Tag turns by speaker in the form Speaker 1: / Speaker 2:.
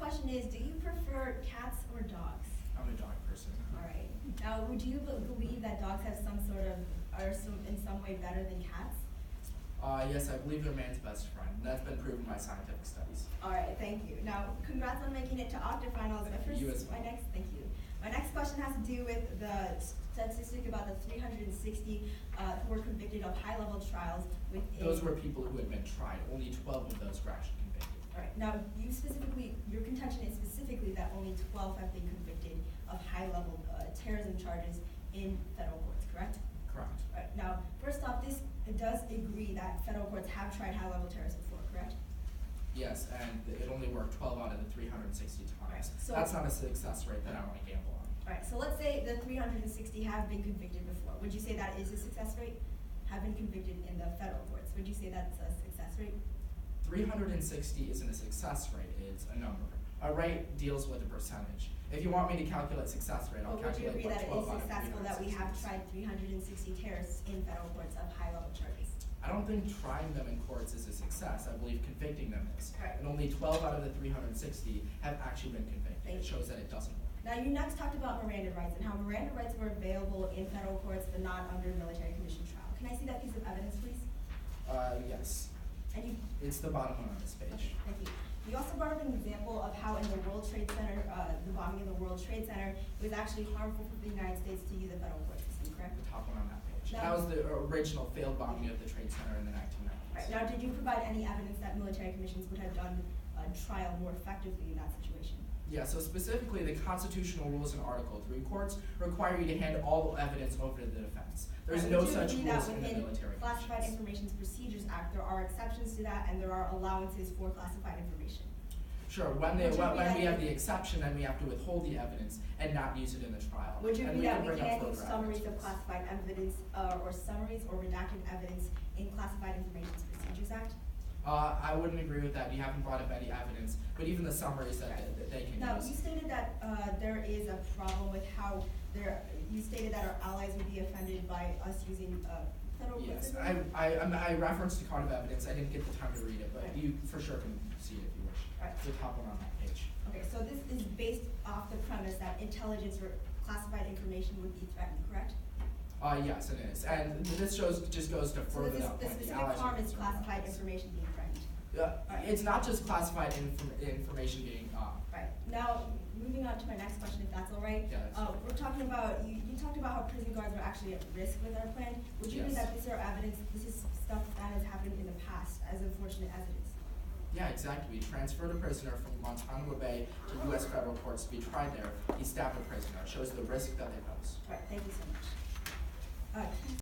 Speaker 1: question is, do you prefer cats or dogs?
Speaker 2: I'm a dog person.
Speaker 1: All right. Now, would you believe that dogs have some sort of, in some way better than cats?
Speaker 2: Yes, I believe they're man's best friend. That's been proven by scientific studies.
Speaker 1: All right, thank you. Now, congrats on making it to octafinals.
Speaker 2: You as well.
Speaker 1: Thank you. My next question has to do with the statistic about the 360 who were convicted of high-level trials with.
Speaker 2: Those were people who had been tried. Only 12 of those were actually convicted.
Speaker 1: All right. Now, your contention is specifically that only 12 have been convicted of high-level terrorism charges in federal courts, correct?
Speaker 2: Correct.
Speaker 1: All right. Now, first off, it does agree that federal courts have tried high-level terrorism before, correct?
Speaker 2: Yes, and it only worked 12 out of the 360 times.
Speaker 1: Right, so
Speaker 2: that's not a success rate that I want to gamble on.
Speaker 1: All right, so let's say the 360 have been convicted before. Would you say that is a success rate? Have been convicted in the federal courts. Would you say that's a success rate?
Speaker 2: 360 isn't a success rate, it's a number. A rate deals with a percentage. If you want me to calculate success rate, I'll
Speaker 1: Would you
Speaker 2: calculate
Speaker 1: agree that it is
Speaker 2: 12 out of
Speaker 1: successful that we have
Speaker 2: 360.
Speaker 1: tried 360 terrorists in federal courts of high-level charges?
Speaker 2: I don't think trying them in courts is a success. I believe convicting them is.
Speaker 1: Right.
Speaker 2: And only 12 out of the 360 have actually been convicted. It shows that it doesn't work.
Speaker 1: Now, you next talked about Miranda rights and how Miranda rights were available in federal courts but not under military commission trial. Can I see that piece of evidence, please?
Speaker 2: Yes.
Speaker 1: And you,
Speaker 2: It's the bottom one on this page.
Speaker 1: okay, thank you. You also brought up an example of how in the World Trade Center, the bombing of the World Trade Center, it was actually harmful for the United States to use the federal court system, correct?
Speaker 2: The top one on that page.
Speaker 1: Now-
Speaker 2: That was the original failed bombing of the Trade Center in the 1990s.
Speaker 1: Right. Now, did you provide any evidence that military commissions would have done a trial more effectively in that situation?
Speaker 2: Yeah, so specifically the constitutional rules in Article 3 courts require you to hand all evidence over to the defense. There's
Speaker 1: Right,
Speaker 2: no
Speaker 1: would you
Speaker 2: such
Speaker 1: agree that
Speaker 2: rules in the
Speaker 1: within
Speaker 2: military
Speaker 1: Classified
Speaker 2: commissions.
Speaker 1: Information Procedures Act, there are exceptions to that and there are allowances for classified information?
Speaker 2: Sure, when
Speaker 1: Would you agree
Speaker 2: we
Speaker 1: that
Speaker 2: have the exception, then we have to withhold the evidence and not use it in the trial.
Speaker 1: Would you
Speaker 2: And
Speaker 1: agree that
Speaker 2: can
Speaker 1: we
Speaker 2: bring up
Speaker 1: can't
Speaker 2: further
Speaker 1: use summaries of
Speaker 2: evidence.
Speaker 1: classified evidence or summaries or redacted evidence in Classified Information Procedures Act?
Speaker 2: I wouldn't agree with that. We haven't brought up any evidence, but even the summaries that they can
Speaker 1: Now,
Speaker 2: use.
Speaker 1: you stated that there is a problem with how you stated that our allies would be offended by us using federal court
Speaker 2: Yes,
Speaker 1: system?
Speaker 2: I referenced the card of evidence. I didn't get the time to read it, but
Speaker 1: Right.
Speaker 2: you for sure can see it if you wish.
Speaker 1: Right.
Speaker 2: It's the top one on that page.
Speaker 1: Okay, so this is based off the premise that intelligence or classified information would be threatened, correct?
Speaker 2: Yes, it is. And this just goes to
Speaker 1: So
Speaker 2: further
Speaker 1: this,
Speaker 2: that
Speaker 1: the
Speaker 2: point. The
Speaker 1: specific
Speaker 2: allies are
Speaker 1: harm is
Speaker 2: concerned about
Speaker 1: classified
Speaker 2: this.
Speaker 1: information being threatened. Alright.
Speaker 2: It's not just classified information being,
Speaker 1: Right, now, moving on to my next question, if that's all right.
Speaker 2: Yeah, that's fine.
Speaker 1: We're talking about, you talked about how prison guards are actually at risk with our plan. Would you agree
Speaker 2: Yes.
Speaker 1: that this is evidence, this is stuff that has happened in the past, as unfortunate as it is?
Speaker 2: yeah, exactly. We transferred a prisoner from Guantanamo Bay to U.S. federal courts to be tried there. He stabbed a prisoner. It shows the risk that they pose.
Speaker 1: All right, thank you so much.